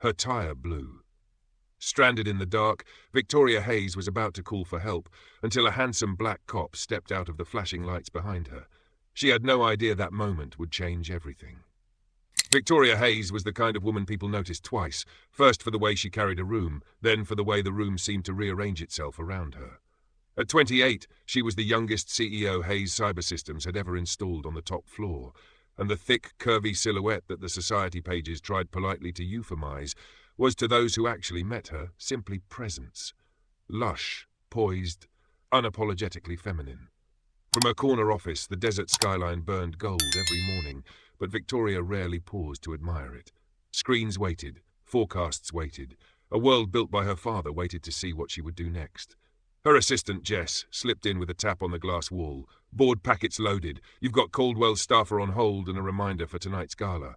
Her tire blew. Stranded in the dark, Victoria Hayes was about to call for help until a handsome black cop stepped out of the flashing lights behind her. She had no idea that moment would change everything. Victoria Hayes was the kind of woman people noticed twice, first for the way she carried a room, then for the way the room seemed to rearrange itself around her. At 28, she was the youngest CEO Hayes Cyber Systems had ever installed on the top floor, and the thick, curvy silhouette that the society pages tried politely to euphemize was, to those who actually met her, simply presence. Lush, poised, unapologetically feminine. From her corner office, the desert skyline burned gold every morning, but Victoria rarely paused to admire it. Screens waited, forecasts waited, a world built by her father waited to see what she would do next. Her assistant, Jess, slipped in with a tap on the glass wall. Board packets loaded. You've got Caldwell's staffer on hold and a reminder for tonight's gala.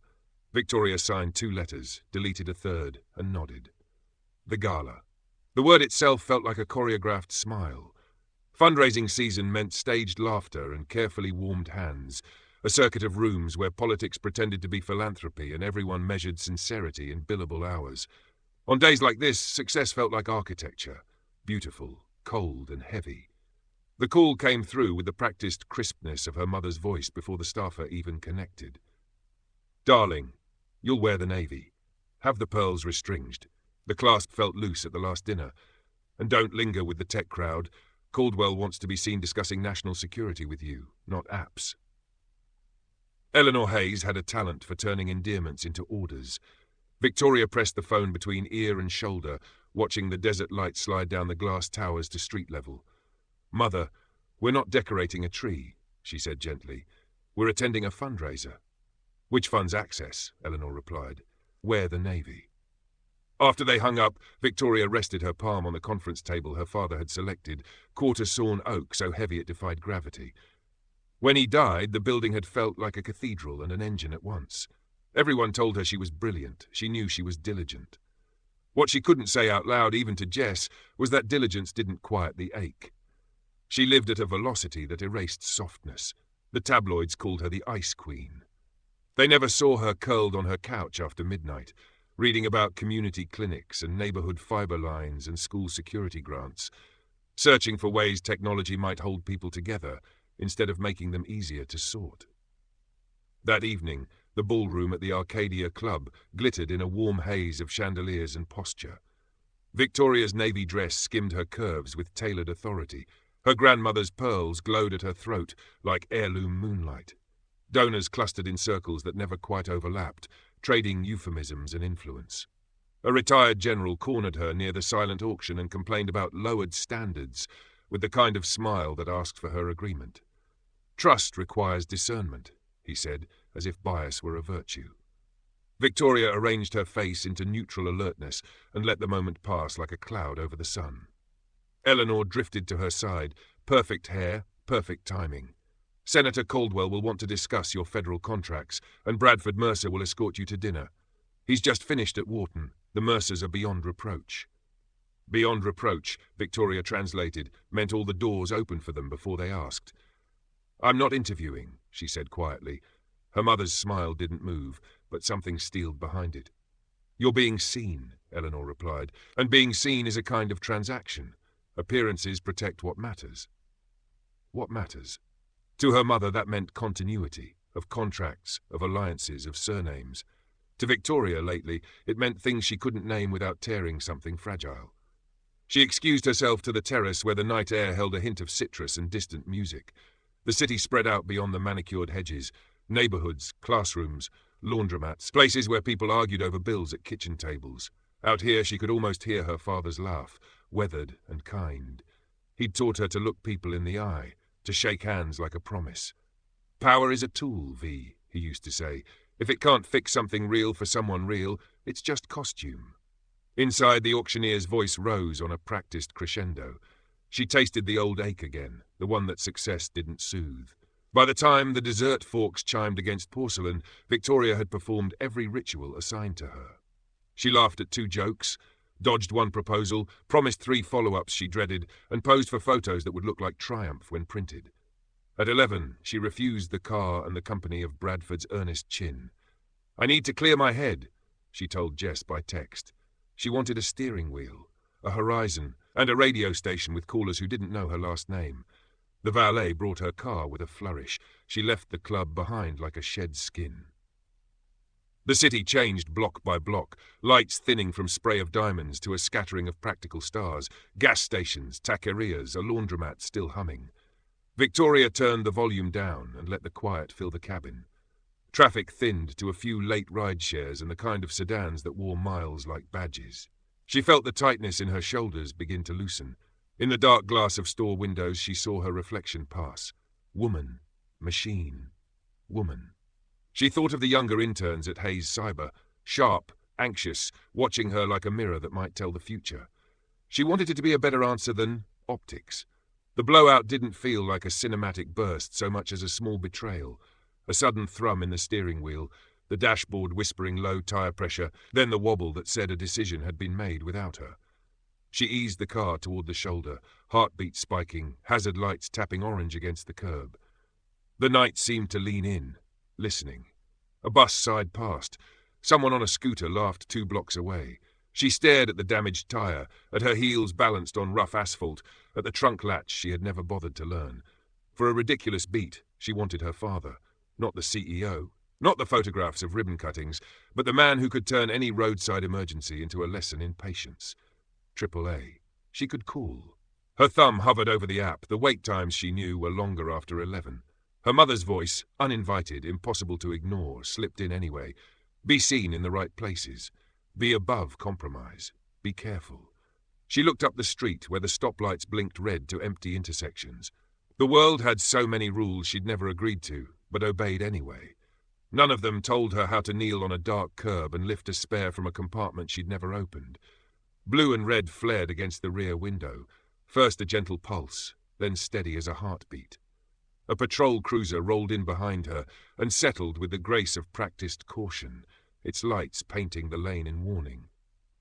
Victoria signed 2 letters, deleted a third, and nodded. The gala. The word itself felt like a choreographed smile. Fundraising season meant staged laughter and carefully warmed hands, a circuit of rooms where politics pretended to be philanthropy and everyone measured sincerity in billable hours. On days like this, success felt like architecture, beautiful, cold and heavy. The call came through with the practiced crispness of her mother's voice before the staffer even connected. Darling, you'll wear the navy. Have the pearls restringed. The clasp felt loose at the last dinner. And don't linger with the tech crowd. Caldwell wants to be seen discussing national security with you, not apps. Eleanor Hayes had a talent for turning endearments into orders. Victoria pressed the phone between ear and shoulder, watching the desert light slide down the glass towers to street level. Mother, we're not decorating a tree, she said gently. We're attending a fundraiser. Which funds access? Eleanor replied. Wear the navy. After they hung up, Victoria rested her palm on the conference table her father had selected, quarter-sawn oak so heavy it defied gravity. When he died, the building had felt like a cathedral and an engine at once. Everyone told her she was brilliant. She knew she was diligent. What she couldn't say out loud, even to Jess, was that diligence didn't quiet the ache. She lived at a velocity that erased softness. The tabloids called her the Ice Queen. They never saw her curled on her couch after midnight, reading about community clinics and neighborhood fiber lines and school security grants, searching for ways technology might hold people together instead of making them easier to sort. That evening, the ballroom at the Arcadia Club glittered in a warm haze of chandeliers and posture. Victoria's navy dress skimmed her curves with tailored authority. Her grandmother's pearls glowed at her throat like heirloom moonlight. Donors clustered in circles that never quite overlapped, trading euphemisms and influence. A retired general cornered her near the silent auction and complained about lowered standards, with the kind of smile that asked for her agreement. Trust requires discernment, he said, as if bias were a virtue. Victoria arranged her face into neutral alertness and let the moment pass like a cloud over the sun. Eleanor drifted to her side, perfect hair, perfect timing. Senator Caldwell will want to discuss your federal contracts, and Bradford Mercer will escort you to dinner. He's just finished at Wharton. The Mercers are beyond reproach. Beyond reproach, Victoria translated, meant all the doors open for them before they asked. I'm not interviewing, she said quietly. Her mother's smile didn't move, but something steeled behind it. You're being seen, Eleanor replied, and being seen is a kind of transaction. Appearances protect what matters. What matters? To her mother, that meant continuity, of contracts, of alliances, of surnames. To Victoria, lately, it meant things she couldn't name without tearing something fragile. She excused herself to the terrace where the night air held a hint of citrus and distant music. The city spread out beyond the manicured hedges, neighborhoods, classrooms, laundromats, places where people argued over bills at kitchen tables. Out here she could almost hear her father's laugh, weathered and kind. He'd taught her to look people in the eye, to shake hands like a promise. Power is a tool, V, he used to say. If it can't fix something real for someone real, it's just costume. Inside, the auctioneer's voice rose on a practiced crescendo. She tasted the old ache again, the one that success didn't soothe. By the time the dessert forks chimed against porcelain, Victoria had performed every ritual assigned to her. She laughed at 2 jokes, dodged 1 proposal, promised 3 follow-ups she dreaded, and posed for photos that would look like triumph when printed. At 11, she refused the car and the company of Bradford's Ernest Chin. I need to clear my head. she told Jess by text. She wanted a steering wheel, a horizon, and a radio station with callers who didn't know her last name. The valet brought her car with a flourish. She left the club behind like a shed skin. The city changed block by block, lights thinning from spray of diamonds to a scattering of practical stars, gas stations, taquerias, a laundromat still humming. Victoria turned the volume down and let the quiet fill the cabin. Traffic thinned to a few late ride shares and the kind of sedans that wore miles like badges. She felt the tightness in her shoulders begin to loosen. In the dark glass of store windows she saw her reflection pass. Woman, machine, woman. She thought of the younger interns at Hayes Cyber, sharp, anxious, watching her like a mirror that might tell the future. She wanted it to be a better answer than optics. The blowout didn't feel like a cinematic burst so much as a small betrayal, a sudden thrum in the steering wheel, the dashboard whispering low tire pressure, then the wobble that said a decision had been made without her. She eased the car toward the shoulder, heartbeat spiking, hazard lights tapping orange against the curb. The night seemed to lean in, listening. A bus sighed past. Someone on a scooter laughed 2 blocks away. She stared at the damaged tire, at her heels balanced on rough asphalt, at the trunk latch she had never bothered to learn. For a ridiculous beat, she wanted her father. Not the CEO, not the photographs of ribbon cuttings, but the man who could turn any roadside emergency into a lesson in patience. AAA. She could call. Her thumb hovered over the app. The wait times she knew were longer after 11. Her mother's voice, uninvited, impossible to ignore, slipped in anyway. Be seen in the right places. Be above compromise. Be careful. She looked up the street where the stoplights blinked red to empty intersections. The world had so many rules she'd never agreed to, but obeyed anyway. None of them told her how to kneel on a dark curb and lift a spare from a compartment she'd never opened. Blue and red flared against the rear window, first a gentle pulse, then steady as a heartbeat. A patrol cruiser rolled in behind her and settled with the grace of practiced caution, its lights painting the lane in warning.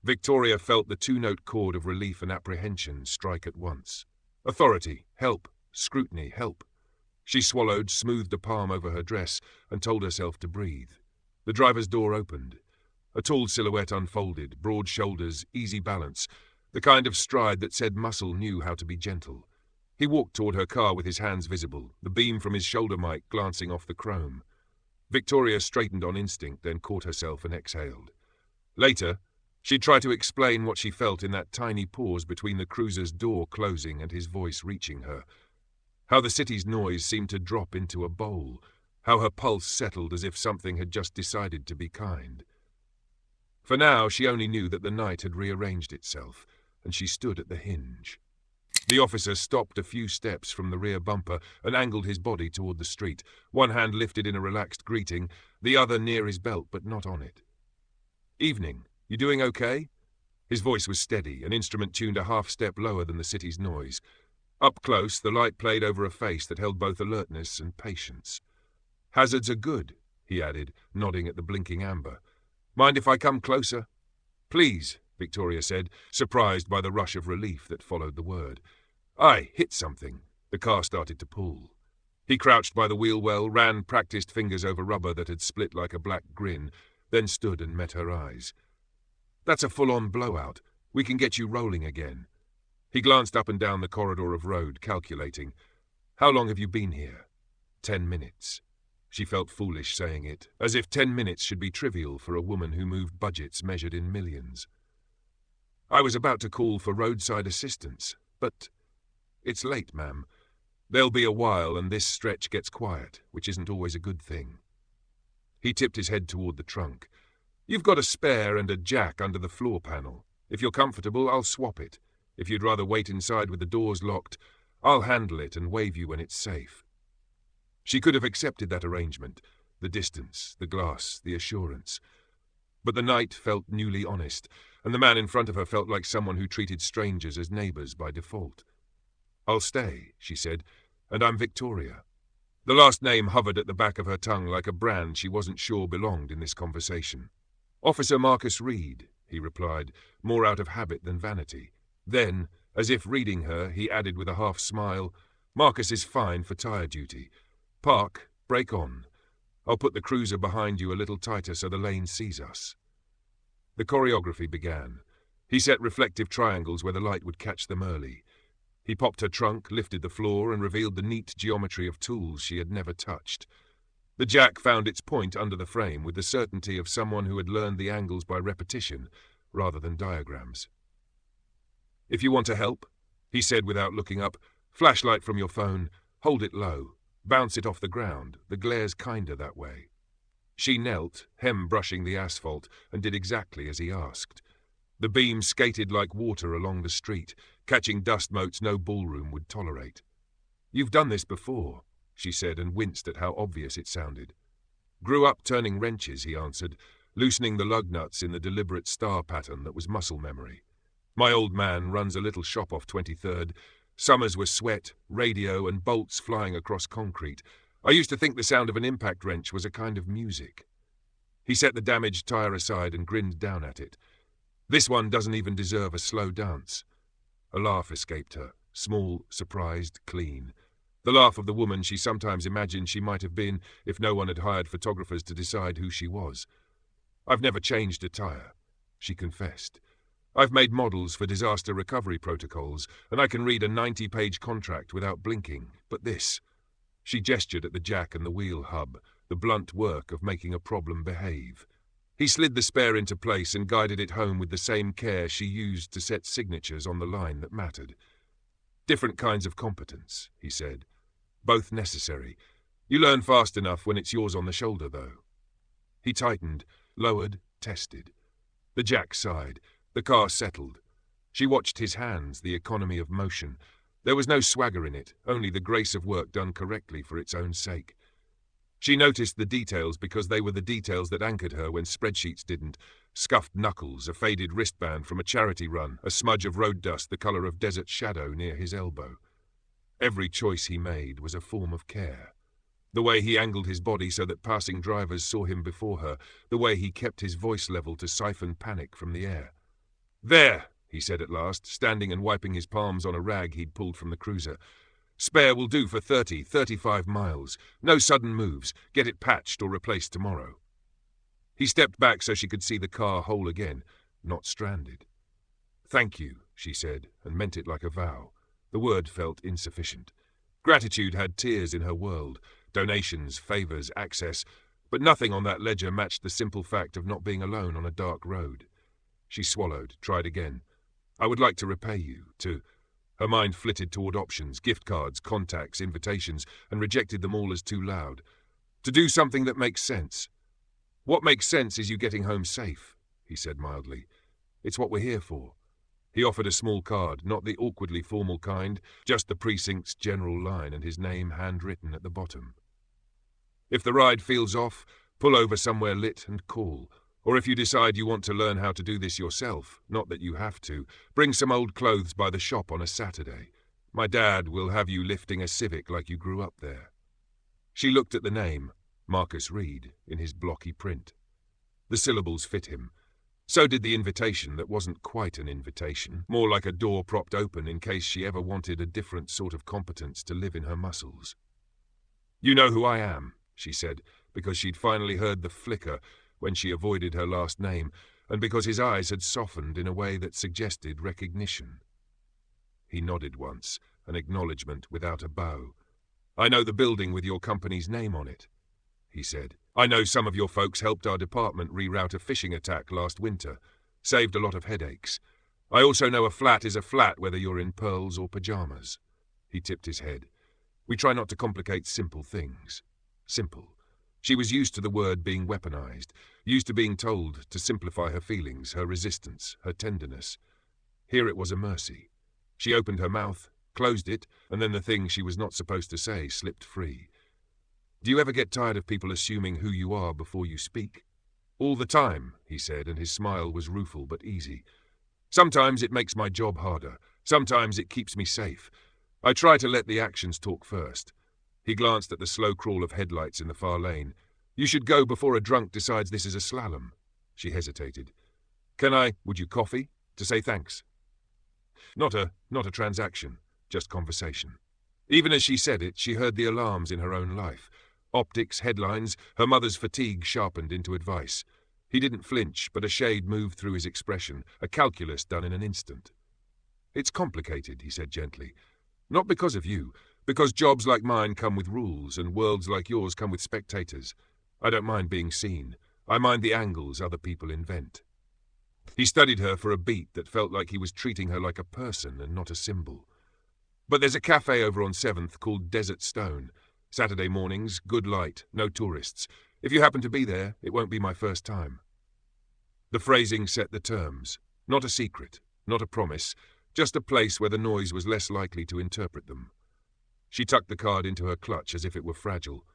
Victoria felt the 2-note chord of relief and apprehension strike at once. Authority, help, scrutiny, help. She swallowed, smoothed a palm over her dress, and told herself to breathe. The driver's door opened. A tall silhouette unfolded, broad shoulders, easy balance, the kind of stride that said muscle knew how to be gentle. He walked toward her car with his hands visible, the beam from his shoulder mic glancing off the chrome. Victoria straightened on instinct, then caught herself and exhaled. Later, she'd try to explain what she felt in that tiny pause between the cruiser's door closing and his voice reaching her. How the city's noise seemed to drop into a bowl. How her pulse settled as if something had just decided to be kind. For now, she only knew that the night had rearranged itself, and she stood at the hinge. The officer stopped a few steps from the rear bumper and angled his body toward the street, one hand lifted in a relaxed greeting, the other near his belt but not on it. "Evening. You doing okay?" His voice was steady, an instrument tuned a half step lower than the city's noise. Up close, the light played over a face that held both alertness and patience. "Hazards are good," he added, nodding at the blinking amber. "Mind if I come closer?" "Please," Victoria said, surprised by the rush of relief that followed the word. "I hit something." The car started to pull. He crouched by the wheel well, ran practiced fingers over rubber that had split like a black grin, then stood and met her eyes. "That's a full-on blowout. We can get you rolling again." He glanced up and down the corridor of road, calculating. "How long have you been here?" 10 minutes. She felt foolish saying it, as if 10 minutes should be trivial for a woman who moved budgets measured in millions. "I was about to call for roadside assistance, but it's late, ma'am. There'll be a while and this stretch gets quiet, which isn't always a good thing." He tipped his head toward the trunk. "You've got a spare and a jack under the floor panel. If you're comfortable, I'll swap it. If you'd rather wait inside with the doors locked, I'll handle it and wave you when it's safe." She could have accepted that arrangement, the distance, the glass, the assurance. But the night felt newly honest, and the man in front of her felt like someone who treated strangers as neighbors by default. "I'll stay," she said, "and I'm Victoria." The last name hovered at the back of her tongue like a brand she wasn't sure belonged in this conversation. "Officer Marcus Reed," he replied, more out of habit than vanity. Then, as if reading her, he added with a half smile, "Marcus is fine for tire duty. Park, brake on. I'll put the cruiser behind you a little tighter so the lane sees us." The choreography began. He set reflective triangles where the light would catch them early. He popped her trunk, lifted the floor, and revealed the neat geometry of tools she had never touched. The jack found its point under the frame with the certainty of someone who had learned the angles by repetition rather than diagrams. "If you want to help," he said without looking up, "flashlight from your phone, hold it low, bounce it off the ground, the glare's kinder that way." She knelt, hem brushing the asphalt, and did exactly as he asked. The beam skated like water along the street, catching dust motes no ballroom would tolerate. "You've done this before," she said, and winced at how obvious it sounded. "Grew up turning wrenches," he answered, loosening the lug nuts in the deliberate star pattern that was muscle memory. "My old man runs a little shop off 23rd. Summers were sweat, radio, and bolts flying across concrete. I used to think the sound of an impact wrench was a kind of music." He set the damaged tire aside and grinned down at it. "This one doesn't even deserve a slow dance." A laugh escaped her, small, surprised, clean. The laugh of the woman she sometimes imagined she might have been if no one had hired photographers to decide who she was. "I've never changed a tire," she confessed. "I've made models for disaster recovery protocols, and I can read a 90-page contract without blinking, but this—" She gestured at the jack and the wheel hub, the blunt work of making a problem behave. He slid the spare into place and guided it home with the same care she used to set signatures on the line that mattered. "Different kinds of competence," he said. "Both necessary. You learn fast enough when it's yours on the shoulder, though." He tightened, lowered, tested. The jack sighed. The car settled. She watched his hands, the economy of motion. There was no swagger in it, only the grace of work done correctly for its own sake. She noticed the details because they were the details that anchored her when spreadsheets didn't. Scuffed knuckles, a faded wristband from a charity run, a smudge of road dust the color of desert shadow near his elbow. Every choice he made was a form of care. The way he angled his body so that passing drivers saw him before her, the way he kept his voice level to siphon panic from the air. "There," he said at last, standing and wiping his palms on a rag he'd pulled from the cruiser. "Spare will do for 35 miles. No sudden moves. Get it patched or replaced tomorrow." He stepped back so she could see the car whole again, not stranded. "Thank you," she said, and meant it like a vow. The word felt insufficient. Gratitude had tears in her world, donations, favors, access, but nothing on that ledger matched the simple fact of not being alone on a dark road. She swallowed, tried again. "I would like to repay you, to—" Her mind flitted toward options, gift cards, contacts, invitations, and rejected them all as too loud. "To do something that makes sense." "What makes sense is you getting home safe," he said mildly. "It's what we're here for." He offered a small card, not the awkwardly formal kind, just the precinct's general line and his name handwritten at the bottom. "If the ride feels off, pull over somewhere lit and call. Or if you decide you want to learn how to do this yourself, not that you have to, bring some old clothes by the shop on a Saturday. My dad will have you lifting a Civic like you grew up there." She looked at the name, Marcus Reed, in his blocky print. The syllables fit him. So did the invitation that wasn't quite an invitation, more like a door propped open in case she ever wanted a different sort of competence to live in her muscles. "You know who I am," she said, because she'd finally heard the flicker when she avoided her last name, and because his eyes had softened in a way that suggested recognition. He nodded once, an acknowledgement without a bow. "I know the building with your company's name on it," he said. "I know some of your folks helped our department reroute a phishing attack last winter. Saved a lot of headaches. I also know a flat is a flat whether you're in pearls or pajamas." He tipped his head. "We try not to complicate simple things." Simple. She was used to the word being weaponized, used to being told to simplify her feelings, her resistance, her tenderness. Here it was a mercy. She opened her mouth, closed it, and then the thing she was not supposed to say slipped free. "Do you ever get tired of people assuming who you are before you speak?" "All the time," he said, and his smile was rueful but easy. "Sometimes it makes my job harder. Sometimes it keeps me safe. I try to let the actions talk first." He glanced at the slow crawl of headlights in the far lane. "You should go before a drunk decides this is a slalom." She hesitated. Would you coffee? To say thanks." Not a transaction, just conversation." Even as she said it, she heard the alarms in her own life. Optics, headlines, her mother's fatigue sharpened into advice. He didn't flinch, but a shade moved through his expression, a calculus done in an instant. "It's complicated," he said gently. "Not because of you, because jobs like mine come with rules, and worlds like yours come with spectators. I don't mind being seen. I mind the angles other people invent." He studied her for a beat that felt like he was treating her like a person and not a symbol. "But there's a cafe over on 7th called Desert Stone. Saturday mornings, good light, no tourists. If you happen to be there, it won't be my first time." The phrasing set the terms. Not a secret, not a promise, just a place where the noise was less likely to interpret them. She tucked the card into her clutch as if it were fragile.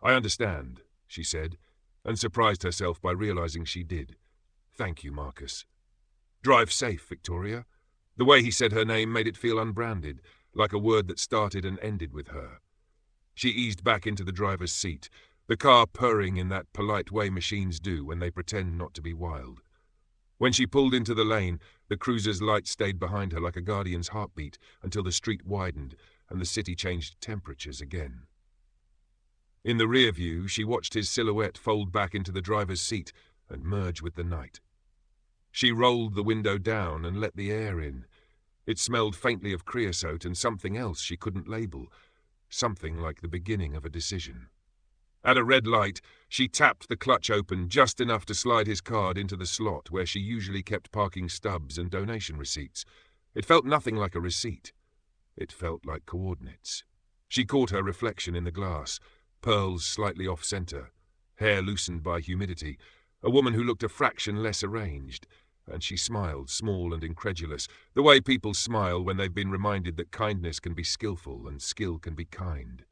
"I understand," she said, and surprised herself by realizing she did. "Thank you, Marcus." "Drive safe, Victoria." The way he said her name made it feel unbranded, like a word that started and ended with her. She eased back into the driver's seat, the car purring in that polite way machines do when they pretend not to be wild. When she pulled into the lane, the cruiser's light stayed behind her like a guardian's heartbeat until the street widened and the city changed temperatures again. In the rear view, she watched his silhouette fold back into the driver's seat and merge with the night. She rolled the window down and let the air in. It smelled faintly of creosote and something else she couldn't label, something like the beginning of a decision. At a red light, she tapped the clutch open just enough to slide his card into the slot where she usually kept parking stubs and donation receipts. It felt nothing like a receipt. It felt like coordinates. She caught her reflection in the glass, pearls slightly off-center, hair loosened by humidity, a woman who looked a fraction less arranged, and she smiled, small and incredulous, the way people smile when they've been reminded that kindness can be skillful and skill can be kind.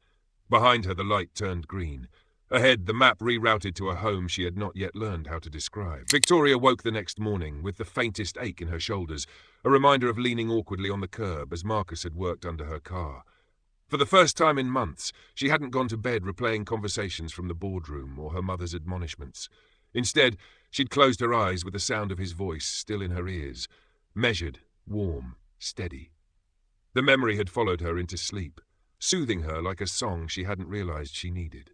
Behind her the light turned green. Ahead, the map rerouted to a home she had not yet learned how to describe. Victoria woke the next morning with the faintest ache in her shoulders, a reminder of leaning awkwardly on the curb as Marcus had worked under her car. For the first time in months, she hadn't gone to bed replaying conversations from the boardroom or her mother's admonishments. Instead, she'd closed her eyes with the sound of his voice still in her ears, measured, warm, steady. The memory had followed her into sleep, soothing her like a song she hadn't realized she needed.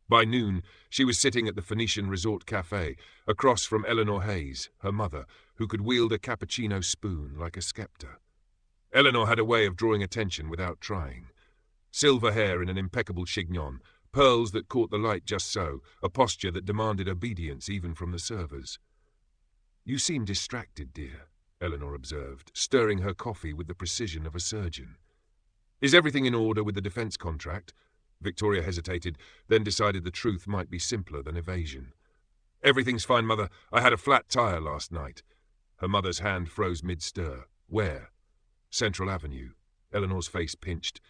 By noon, she was sitting at the Phoenician Resort Cafe, across from Eleanor Hayes, her mother, who could wield a cappuccino spoon like a scepter. Eleanor had a way of drawing attention without trying. Silver hair in an impeccable chignon, pearls that caught the light just so, a posture that demanded obedience even from the servers. "You seem distracted, dear," Eleanor observed, stirring her coffee with the precision of a surgeon. "Is everything in order with the defense contract?" Victoria hesitated, then decided the truth might be simpler than evasion. "Everything's fine, Mother. I had a flat tire last night." Her mother's hand froze mid-stir. "Where?" "Central Avenue." Eleanor's face pinched.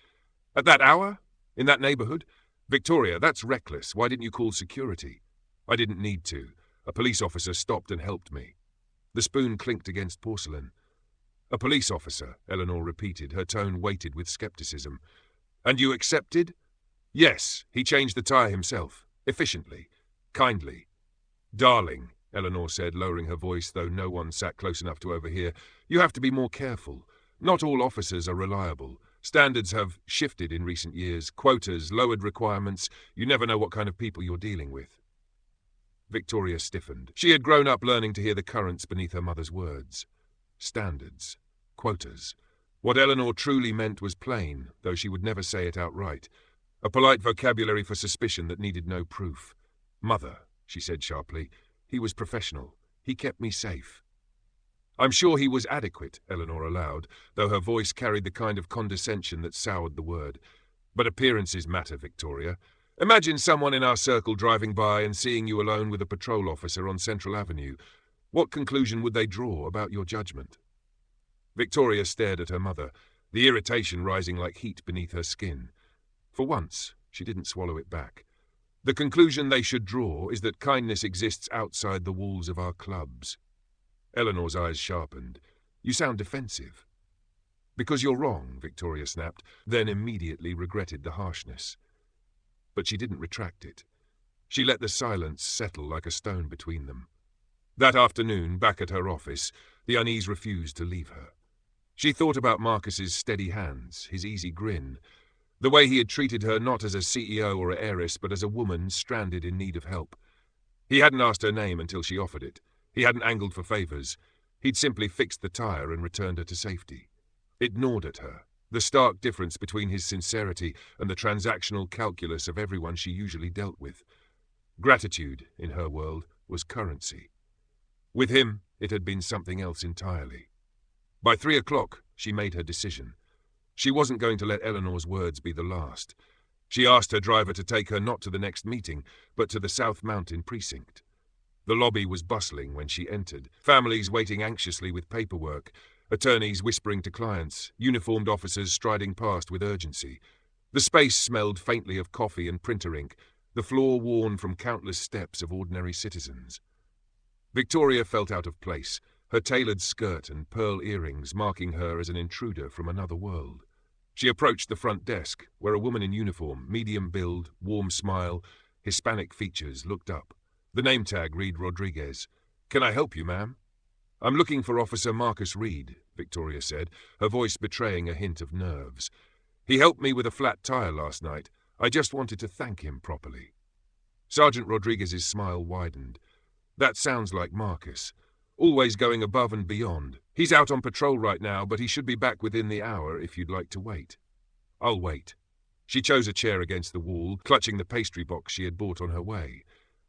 "At that hour? In that neighborhood? Victoria, that's reckless. Why didn't you call security?" "I didn't need to. A police officer stopped and helped me." The spoon clinked against porcelain. "A police officer," Eleanor repeated, her tone weighted with skepticism. "And you accepted?" "Yes, he changed the tire himself. Efficiently. Kindly." "Darling," Eleanor said, lowering her voice, though no one sat close enough to overhear, "you have to be more careful. Not all officers are reliable. Standards have shifted in recent years. Quotas, lowered requirements. You never know what kind of people you're dealing with." Victoria stiffened. She had grown up learning to hear the currents beneath her mother's words. Standards. Quotas. What Eleanor truly meant was plain, though she would never say it outright. A polite vocabulary for suspicion that needed no proof. "Mother," she said sharply, "he was professional. He kept me safe." "I'm sure he was adequate," Eleanor allowed, though her voice carried the kind of condescension that soured the word. "But appearances matter, Victoria. Imagine someone in our circle driving by and seeing you alone with a patrol officer on Central Avenue. What conclusion would they draw about your judgment?" Victoria stared at her mother, the irritation rising like heat beneath her skin. For once, she didn't swallow it back. "The conclusion they should draw is that kindness exists outside the walls of our clubs." Eleanor's eyes sharpened. "You sound defensive." "Because you're wrong," Victoria snapped, then immediately regretted the harshness. But she didn't retract it. She let the silence settle like a stone between them. That afternoon, back at her office, the unease refused to leave her. She thought about Marcus's steady hands, his easy grin, the way he had treated her not as a CEO or an heiress, but as a woman stranded in need of help. He hadn't asked her name until she offered it. He hadn't angled for favors. He'd simply fixed the tire and returned her to safety. It gnawed at her, the stark difference between his sincerity and the transactional calculus of everyone she usually dealt with. Gratitude, in her world, was currency. With him, it had been something else entirely. By 3 o'clock, she made her decision. She wasn't going to let Eleanor's words be the last. She asked her driver to take her not to the next meeting, but to the South Mountain precinct. The lobby was bustling when she entered, families waiting anxiously with paperwork, attorneys whispering to clients, uniformed officers striding past with urgency. The space smelled faintly of coffee and printer ink, the floor worn from countless steps of ordinary citizens. Victoria felt out of place, her tailored skirt and pearl earrings marking her as an intruder from another world. She approached the front desk, where a woman in uniform, medium build, warm smile, Hispanic features, looked up. The name tag read Rodriguez. "Can I help you, ma'am?" "I'm looking for Officer Marcus Reed," Victoria said, her voice betraying a hint of nerves. "He helped me with a flat tire last night. I just wanted to thank him properly." Sergeant Rodriguez's smile widened. "That sounds like Marcus. Always going above and beyond. He's out on patrol right now, but he should be back within the hour if you'd like to wait." "I'll wait." She chose a chair against the wall, clutching the pastry box she had bought on her way.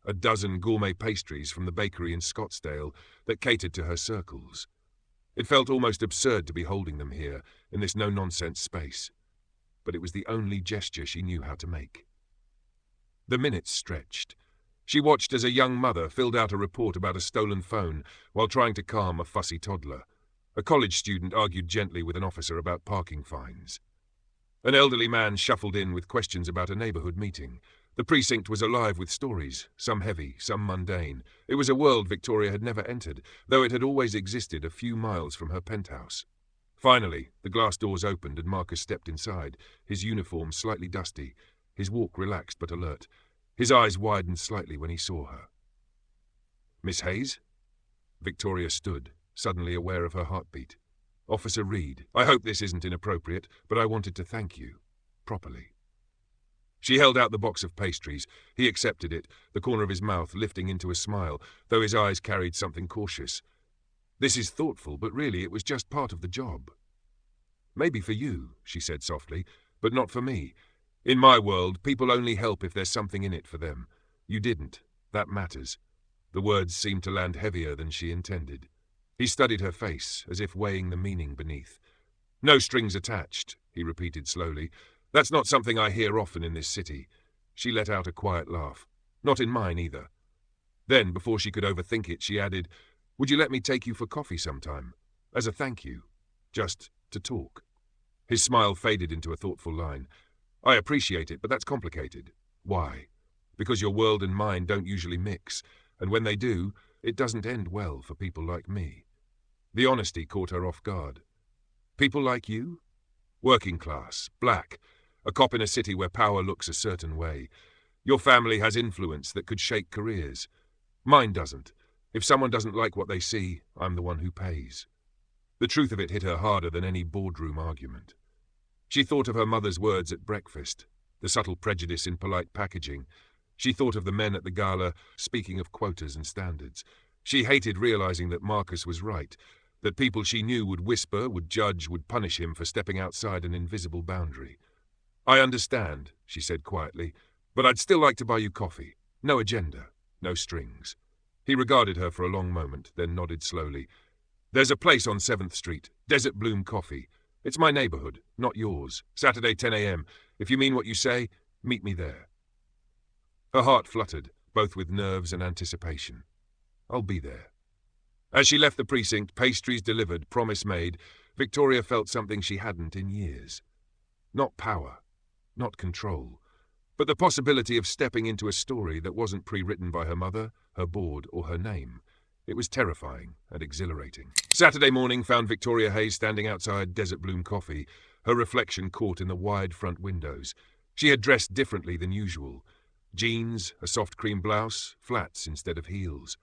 A dozen gourmet pastries from the bakery in Scottsdale that catered to her circles. It felt almost absurd to be holding them here, in this no-nonsense space. But it was the only gesture she knew how to make. The minutes stretched. She watched as a young mother filled out a report about a stolen phone while trying to calm a fussy toddler. A college student argued gently with an officer about parking fines. An elderly man shuffled in with questions about a neighborhood meeting. The precinct was alive with stories, some heavy, some mundane. It was a world Victoria had never entered, though it had always existed a few miles from her penthouse. Finally, the glass doors opened and Marcus stepped inside, his uniform slightly dusty, his walk relaxed but alert. His eyes widened slightly when he saw her. "Miss Hayes?" Victoria stood, suddenly aware of her heartbeat. "Officer Reed, I hope this isn't inappropriate, but I wanted to thank you. Properly." She held out the box of pastries. He accepted it, the corner of his mouth lifting into a smile, though his eyes carried something cautious. "This is thoughtful, but really it was just part of the job." "Maybe for you," she said softly, "but not for me. In my world, people only help if there's something in it for them. You didn't. That matters." The words seemed to land heavier than she intended. He studied her face, as if weighing the meaning beneath. "No strings attached," he repeated slowly. "That's not something I hear often in this city." She let out a quiet laugh. "Not in mine, either." Then, before she could overthink it, she added, "Would you let me take you for coffee sometime? As a thank you. Just to talk." His smile faded into a thoughtful line. "I appreciate it, but that's complicated." "Why?" "Because your world and mine don't usually mix, and when they do, it doesn't end well for people like me." The honesty caught her off guard. "People like you?" "Working class, black, a cop in a city where power looks a certain way. Your family has influence that could shake careers. Mine doesn't. If someone doesn't like what they see, I'm the one who pays." The truth of it hit her harder than any boardroom argument. She thought of her mother's words at breakfast, the subtle prejudice in polite packaging. She thought of the men at the gala, speaking of quotas and standards. She hated realizing that Marcus was right, that people she knew would whisper, would judge, would punish him for stepping outside an invisible boundary. "I understand," she said quietly, "but I'd still like to buy you coffee. No agenda, no strings." He regarded her for a long moment, then nodded slowly. "There's a place on 7th Street, Desert Bloom Coffee. It's my neighborhood, not yours. Saturday 10 a.m. If you mean what you say, meet me there." Her heart fluttered, both with nerves and anticipation. "I'll be there." As she left the precinct, pastries delivered, promise made, Victoria felt something she hadn't in years. Not power, not control, but the possibility of stepping into a story that wasn't pre-written by her mother, her board, or her name. It was terrifying and exhilarating. Saturday morning found Victoria Hayes standing outside Desert Bloom Coffee, her reflection caught in the wide front windows. She had dressed differently than usual. Jeans, a soft cream blouse, flats instead of heels.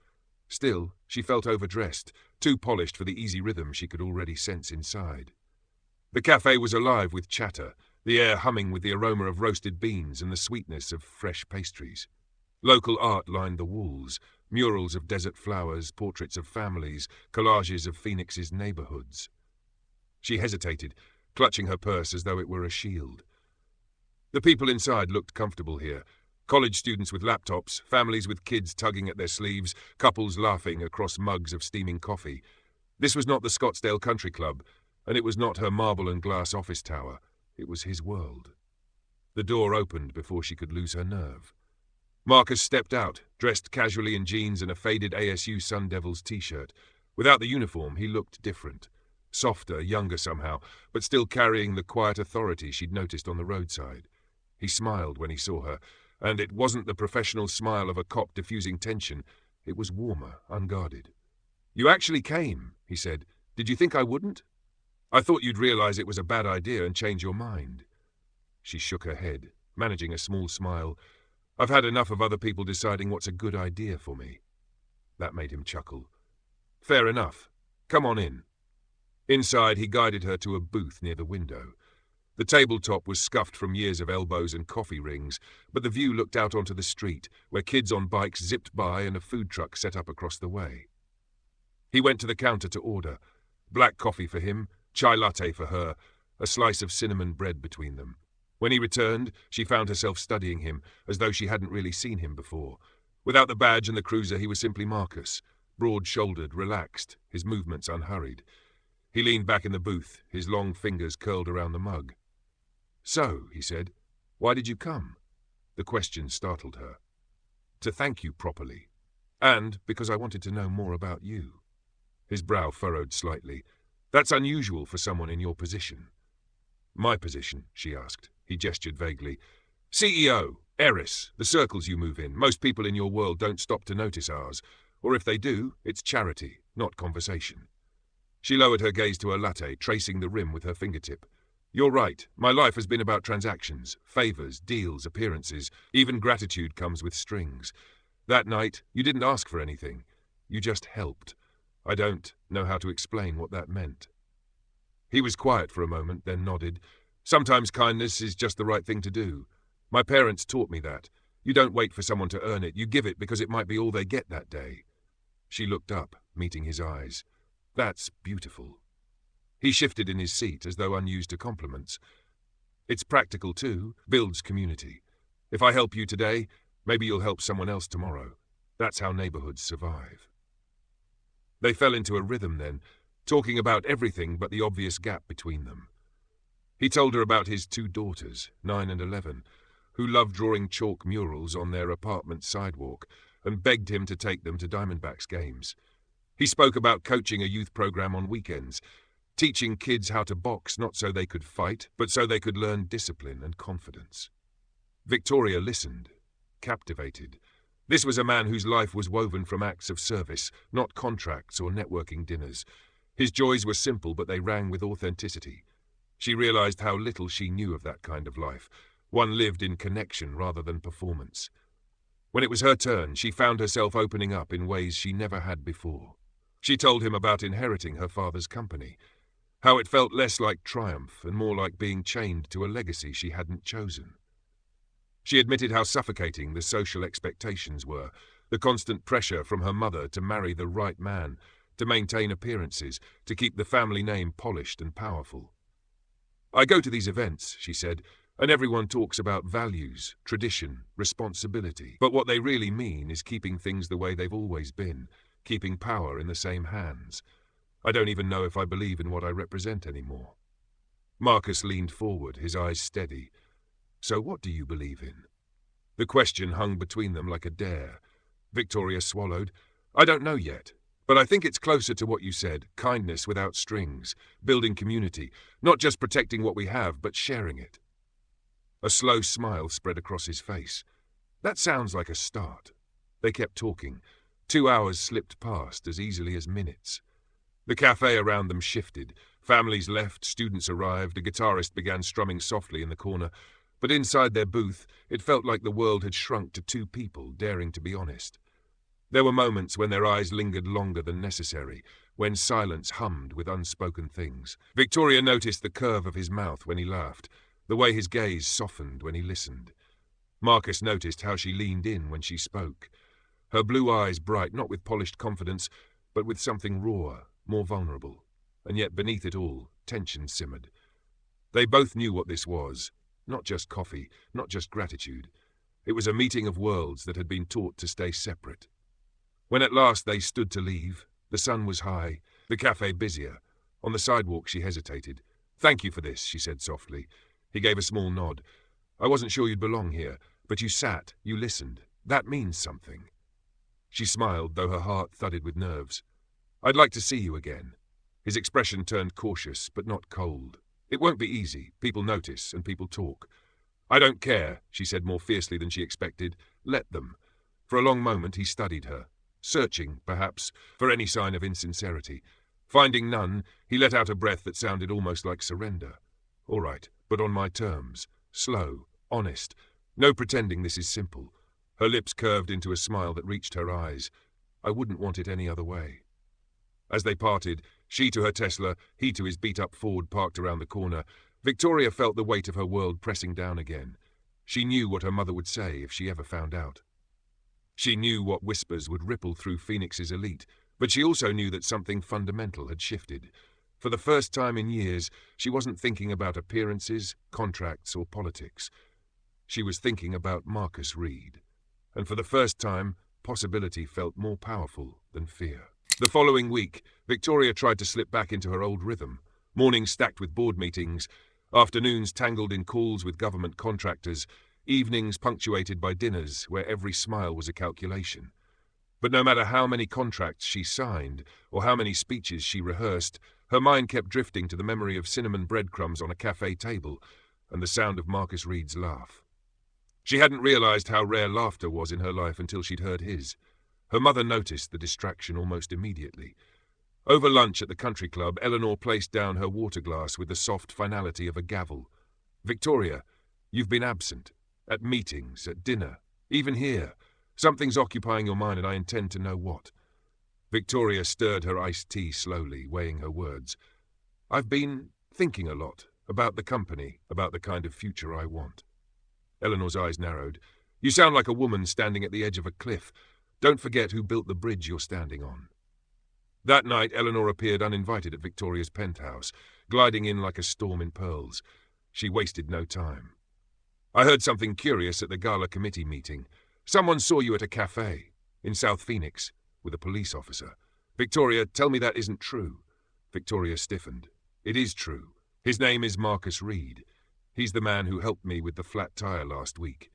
Still, she felt overdressed, too polished for the easy rhythm she could already sense inside. The cafe was alive with chatter, the air humming with the aroma of roasted beans and the sweetness of fresh pastries. Local art lined the walls, murals of desert flowers, portraits of families, collages of Phoenix's neighborhoods. She hesitated, clutching her purse as though it were a shield. The people inside looked comfortable here. College students with laptops, families with kids tugging at their sleeves, couples laughing across mugs of steaming coffee. This was not the Scottsdale Country Club, and it was not her marble and glass office tower. It was his world. The door opened before she could lose her nerve. Marcus stepped out, dressed casually in jeans and a faded ASU Sun Devils t-shirt. Without the uniform, he looked different. Softer, younger somehow, but still carrying the quiet authority she'd noticed on the roadside. He smiled when he saw her, and it wasn't the professional smile of a cop diffusing tension. It was warmer, unguarded. "You actually came," he said. "Did you think I wouldn't? I thought you'd realize it was a bad idea and change your mind." She shook her head, managing a small smile. "I've had enough of other people deciding what's a good idea for me." That made him chuckle. "Fair enough. Come on in." Inside, he guided her to a booth near the window. The tabletop was scuffed from years of elbows and coffee rings, but the view looked out onto the street, where kids on bikes zipped by and a food truck set up across the way. He went to the counter to order. Black coffee for him, chai latte for her, a slice of cinnamon bread between them. When he returned, she found herself studying him, as though she hadn't really seen him before. Without the badge and the cruiser, he was simply Marcus, broad-shouldered, relaxed, his movements unhurried. He leaned back in the booth, his long fingers curled around the mug. "So," he said, "why did you come?" The question startled her. "To thank you properly. And because I wanted to know more about you." His brow furrowed slightly. "That's unusual for someone in your position." "My position?" she asked. He gestured vaguely. "CEO, heiress, the circles you move in. Most people in your world don't stop to notice ours. Or if they do, it's charity, not conversation." She lowered her gaze to her latte, tracing the rim with her fingertip. "You're right. My life has been about transactions, favors, deals, appearances. Even gratitude comes with strings. That night, you didn't ask for anything. You just helped. I don't know how to explain what that meant." He was quiet for a moment, then nodded. "Sometimes kindness is just the right thing to do. My parents taught me that. You don't wait for someone to earn it. You give it because it might be all they get that day." She looked up, meeting his eyes. "That's beautiful." He shifted in his seat as though unused to compliments. "It's practical too, builds community. If I help you today, maybe you'll help someone else tomorrow. That's how neighborhoods survive." They fell into a rhythm then, talking about everything but the obvious gap between them. He told her about his 2 daughters, 9 and 11, who loved drawing chalk murals on their apartment sidewalk, and begged him to take them to Diamondbacks games. He spoke about coaching a youth program on weekends, teaching kids how to box not so they could fight, but so they could learn discipline and confidence. Victoria listened, captivated. This was a man whose life was woven from acts of service, not contracts or networking dinners. His joys were simple, but they rang with authenticity. She realized how little she knew of that kind of life. One lived in connection rather than performance. When it was her turn, she found herself opening up in ways she never had before. She told him about inheriting her father's company, how it felt less like triumph and more like being chained to a legacy she hadn't chosen. She admitted how suffocating the social expectations were, the constant pressure from her mother to marry the right man, to maintain appearances, to keep the family name polished and powerful. "I go to these events," she said, "and everyone talks about values, tradition, responsibility. But what they really mean is keeping things the way they've always been, keeping power in the same hands. I don't even know if I believe in what I represent anymore." Marcus leaned forward, his eyes steady. "So what do you believe in?" The question hung between them like a dare. Victoria swallowed. "I don't know yet, but I think it's closer to what you said, kindness without strings, building community, not just protecting what we have, but sharing it." A slow smile spread across his face. "That sounds like a start." They kept talking. 2 hours slipped past as easily as minutes. The cafe around them shifted. Families left, students arrived, a guitarist began strumming softly in the corner. But inside their booth, it felt like the world had shrunk to 2 people, daring to be honest. There were moments when their eyes lingered longer than necessary, when silence hummed with unspoken things. Victoria noticed the curve of his mouth when he laughed, the way his gaze softened when he listened. Marcus noticed how she leaned in when she spoke. Her blue eyes bright, not with polished confidence, but with something rawer, more vulnerable. And yet beneath it all, tension simmered. They both knew what this was. Not just coffee, not just gratitude. It was a meeting of worlds that had been taught to stay separate. When at last they stood to leave, the sun was high, the cafe busier. On the sidewalk she hesitated. "Thank you for this," she said softly. He gave a small nod. "I wasn't sure you'd belong here, but you sat, you listened. That means something." She smiled, though her heart thudded with nerves. "I'd like to see you again." His expression turned cautious, but not cold. "It won't be easy. People notice, and people talk." "I don't care," she said more fiercely than she expected. "Let them." For a long moment he studied her, searching, perhaps, for any sign of insincerity. Finding none, he let out a breath that sounded almost like surrender. "All right, but on my terms. Slow, honest. No pretending this is simple." Her lips curved into a smile that reached her eyes. "I wouldn't want it any other way." As they parted, she to her Tesla, he to his beat-up Ford parked around the corner, Victoria felt the weight of her world pressing down again. She knew what her mother would say if she ever found out. She knew what whispers would ripple through Phoenix's elite, but she also knew that something fundamental had shifted. For the first time in years, she wasn't thinking about appearances, contracts, or politics. She was thinking about Marcus Reed. And for the first time, possibility felt more powerful than fear. The following week, Victoria tried to slip back into her old rhythm. Mornings stacked with board meetings, afternoons tangled in calls with government contractors, evenings punctuated by dinners where every smile was a calculation. But no matter how many contracts she signed, or how many speeches she rehearsed, her mind kept drifting to the memory of cinnamon breadcrumbs on a cafe table and the sound of Marcus Reed's laugh. She hadn't realized how rare laughter was in her life until she'd heard his. Her mother noticed the distraction almost immediately. Over lunch at the country club, Eleanor placed down her water glass with the soft finality of a gavel. "Victoria, you've been absent. At meetings, at dinner, even here. Something's occupying your mind and I intend to know what." Victoria stirred her iced tea slowly, weighing her words. "I've been thinking a lot about the company, about the kind of future I want." Eleanor's eyes narrowed. "You sound like a woman standing at the edge of a cliff. Don't forget who built the bridge you're standing on." That night, Eleanor appeared uninvited at Victoria's penthouse, gliding in like a storm in pearls. She wasted no time. "I heard something curious at the gala committee meeting. Someone saw you at a cafe in South Phoenix with a police officer. Victoria, tell me that isn't true." Victoria stiffened. "It is true. His name is Marcus Reed. He's the man who helped me with the flat tire last week."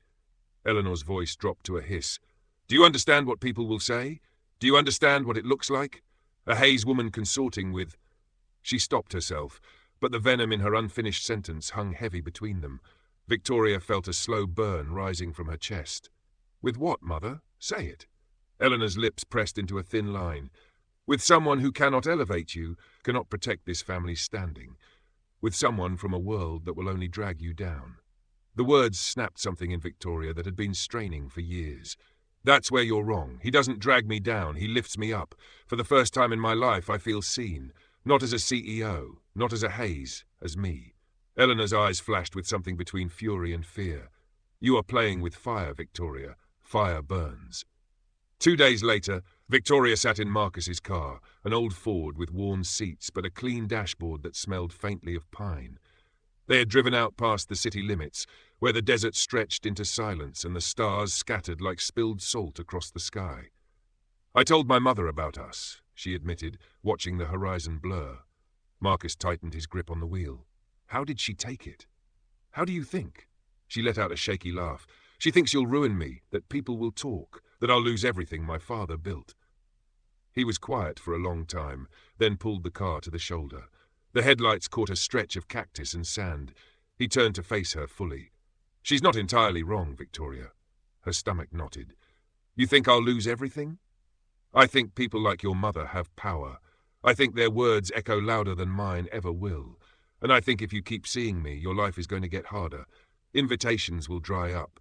Eleanor's voice dropped to a hiss. "Do you understand what people will say? Do you understand what it looks like? A Hayes woman consorting with—" She stopped herself, but the venom in her unfinished sentence hung heavy between them. Victoria felt a slow burn rising from her chest. "With what, Mother? Say it." Eleanor's lips pressed into a thin line. "With someone who cannot elevate you, cannot protect this family's standing. With someone from a world that will only drag you down." The words snapped something in Victoria that had been straining for years. "That's where you're wrong. He doesn't drag me down, he lifts me up. For the first time in my life I feel seen. Not as a CEO, not as a Hayes, as me." Eleanor's eyes flashed with something between fury and fear. "You are playing with fire, Victoria. Fire burns." 2 days later, Victoria sat in Marcus's car, an old Ford with worn seats but a clean dashboard that smelled faintly of pine. They had driven out past the city limits, where the desert stretched into silence and the stars scattered like spilled salt across the sky. "I told my mother about us," she admitted, watching the horizon blur. Marcus tightened his grip on the wheel. "How did she take it? How do you think?" She let out a shaky laugh. "She thinks you'll ruin me, that people will talk, that I'll lose everything my father built." He was quiet for a long time, then pulled the car to the shoulder. The headlights caught a stretch of cactus and sand. He turned to face her fully. "She's not entirely wrong, Victoria." Her stomach knotted. "You think I'll lose everything?" "I think people like your mother have power. I think their words echo louder than mine ever will. And I think if you keep seeing me, your life is going to get harder. Invitations will dry up.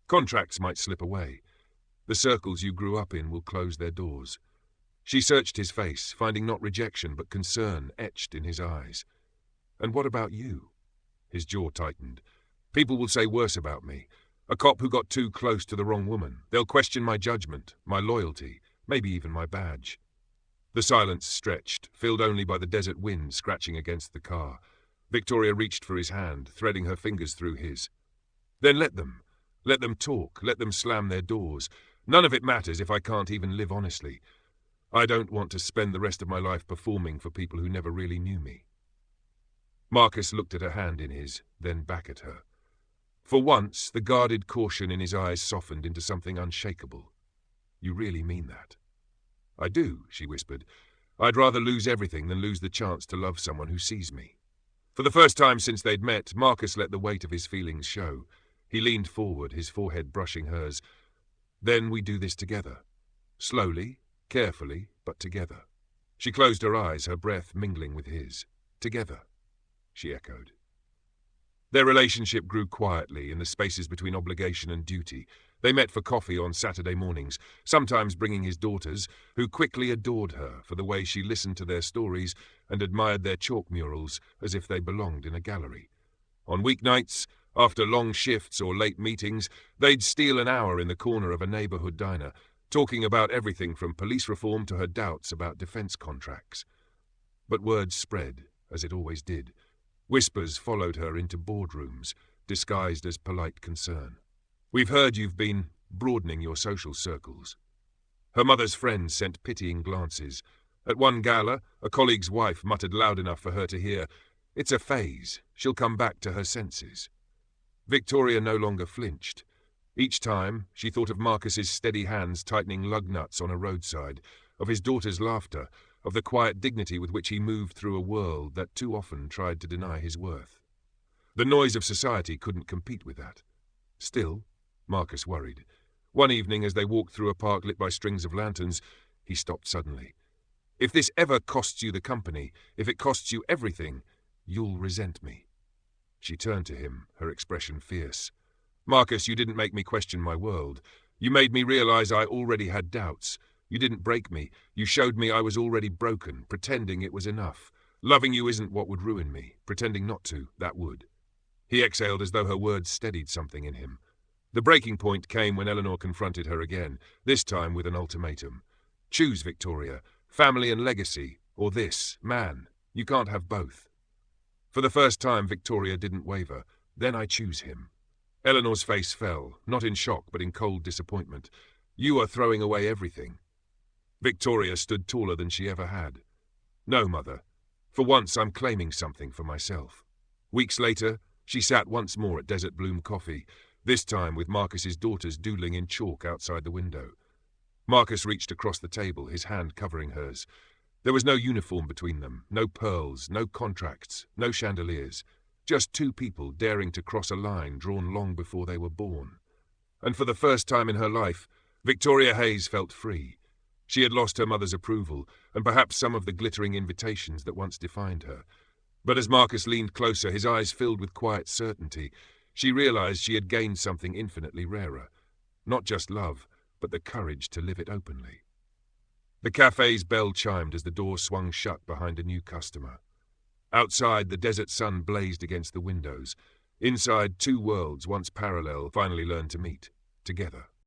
Contracts might slip away. The circles you grew up in will close their doors." She searched his face, finding not rejection but concern etched in his eyes. "And what about you?" His jaw tightened. "People will say worse about me. A cop who got too close to the wrong woman. They'll question my judgment, my loyalty, maybe even my badge. The silence stretched, filled only by the desert wind scratching against the car. Victoria reached for his hand, threading her fingers through his. Then let them. Let them talk, let them slam their doors. None of it matters if I can't even live honestly. I don't want to spend the rest of my life performing for people who never really knew me. Marcus looked at her hand in his, then back at her. For once, the guarded caution in his eyes softened into something unshakable. You really mean that? I do, she whispered. I'd rather lose everything than lose the chance to love someone who sees me. For the first time since they'd met, Marcus let the weight of his feelings show. He leaned forward, his forehead brushing hers. Then we do this together. Slowly, carefully, but together. She closed her eyes, her breath mingling with his. Together, she echoed. Their relationship grew quietly in the spaces between obligation and duty. They met for coffee on Saturday mornings, sometimes bringing his daughters, who quickly adored her for the way she listened to their stories and admired their chalk murals as if they belonged in a gallery. On weeknights, after long shifts or late meetings, they'd steal an hour in the corner of a neighborhood diner, talking about everything from police reform to her doubts about defense contracts. But word spread, as it always did. Whispers followed her into boardrooms, disguised as polite concern. We've heard you've been broadening your social circles. Her mother's friends sent pitying glances. At one gala, a colleague's wife muttered loud enough for her to hear, "It's a phase. She'll come back to her senses." Victoria no longer flinched. Each time, she thought of Marcus's steady hands tightening lug nuts on a roadside, of his daughter's laughter, of the quiet dignity with which he moved through a world that too often tried to deny his worth. The noise of society couldn't compete with that. Still, Marcus worried. One evening, as they walked through a park lit by strings of lanterns, he stopped suddenly. "If this ever costs you the company, if it costs you everything, you'll resent me." She turned to him, her expression fierce. "Marcus, you didn't make me question my world. You made me realize I already had doubts. You didn't break me. You showed me I was already broken, pretending it was enough. Loving you isn't what would ruin me. Pretending not to, that would." He exhaled as though her words steadied something in him. The breaking point came when Eleanor confronted her again, this time with an ultimatum. "Choose, Victoria. Family and legacy, or this, man. You can't have both." For the first time, Victoria didn't waver. "Then I choose him." Eleanor's face fell, not in shock but in cold disappointment. "You are throwing away everything." Victoria stood taller than she ever had. "No, Mother. For once I'm claiming something for myself." Weeks later, she sat once more at Desert Bloom Coffee, this time with Marcus's daughters doodling in chalk outside the window. Marcus reached across the table, his hand covering hers. There was no uniform between them, no pearls, no contracts, no chandeliers. Just two people daring to cross a line drawn long before they were born. And for the first time in her life, Victoria Hayes felt free. She had lost her mother's approval, and perhaps some of the glittering invitations that once defined her. But as Marcus leaned closer, his eyes filled with quiet certainty, she realized she had gained something infinitely rarer. Not just love, but the courage to live it openly. The cafe's bell chimed as the door swung shut behind a new customer. Outside, the desert sun blazed against the windows. Inside, two worlds, once parallel, finally learned to meet, together.